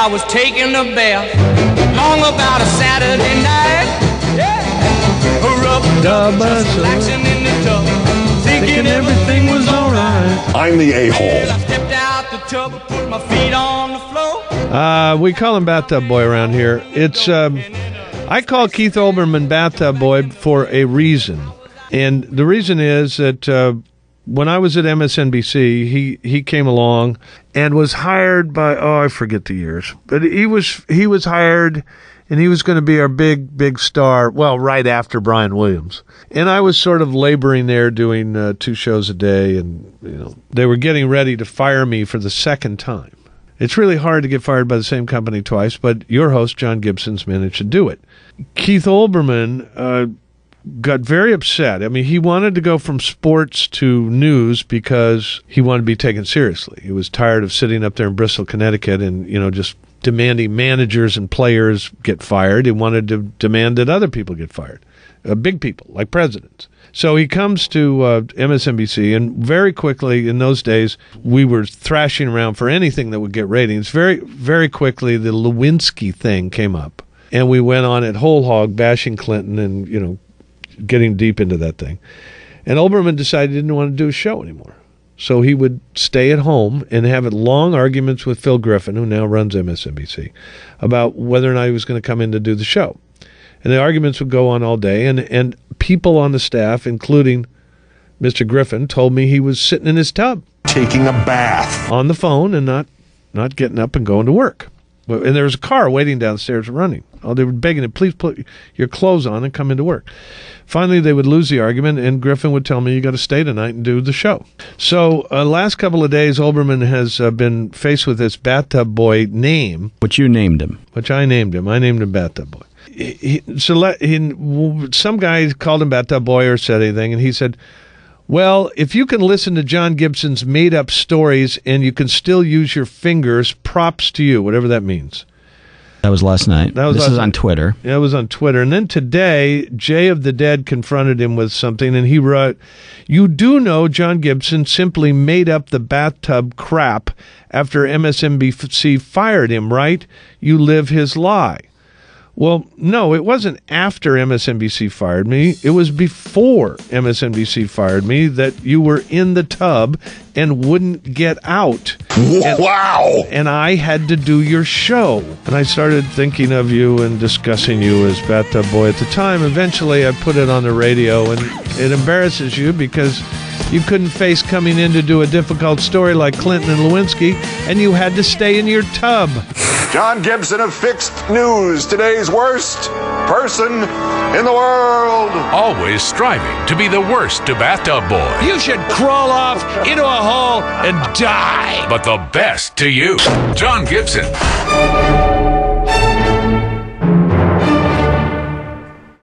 I was taking a bath, long about a Saturday night. Rubbed up, just relaxing in the tub, thinking everything was alright. I'm the a-hole. I stepped out the tub, put my feet on the floor. We call him Bathtub Boy around here. It's I call Keith Olbermann Bathtub Boy for a reason. And the reason is that when I was at MSNBC, he came along and was hired by, I forget the years, but he was hired, and he was going to be our big star, well, right after Brian Williams. And I was sort of laboring there doing 2 shows a day, and they were getting ready to fire me for the second time. It's really hard to get fired by the same company twice, but your host, John Gibson's managed to do it. Keith Olbermann got very upset. I mean, he wanted to go from sports to news because he wanted to be taken seriously. He was tired of sitting up there in Bristol, Connecticut, and, just demanding managers and players get fired. He wanted to demand that other people get fired, big people, like presidents. So he comes to MSNBC, and very quickly, in those days, we were thrashing around for anything that would get ratings. Very, very quickly, the Lewinsky thing came up, and we went on at whole hog, bashing Clinton and, getting deep into that thing. And Olbermann decided he didn't want to do a show anymore. So he would stay at home and have long arguments with Phil Griffin, who now runs MSNBC, about whether or not he was going to come in to do the show. And the arguments would go on all day, and people on the staff, including Mr. Griffin, told me he was sitting in his tub. Taking a bath. On the phone and not getting up and going to work. And there was a car waiting downstairs running. They were begging him, please put your clothes on and come into work. Finally, they would lose the argument, and Griffin would tell me, you got to stay tonight and do the show. So last couple of days, Olbermann has been faced with this Bathtub Boy name. Which you named him. Which I named him. I named him Bathtub Boy. Some guy called him Bathtub Boy or said anything, and he said, well, if you can listen to John Gibson's made-up stories and you can still use your fingers, props to you, whatever that means. That was last night. This is on Twitter. Yeah, it was on Twitter. And then today, Jay of the Dead confronted him with something, and he wrote, you do know John Gibson simply made up the bathtub crap after MSNBC fired him, right? You live his lie. Well, no, it wasn't after MSNBC fired me. It was before MSNBC fired me that you were in the tub and wouldn't get out. Wow! And I had to do your show. And I started thinking of you and discussing you as Bathtub Boy at the time. Eventually, I put it on the radio, and it embarrasses you because you couldn't face coming in to do a difficult story like Clinton and Lewinsky, and you had to stay in your tub. John Gibson of Fixed News, today's worst person in the world. Always striving to be the worst to Bathtub Boy. You should crawl off into a hole and die. But the best to you. John Gibson.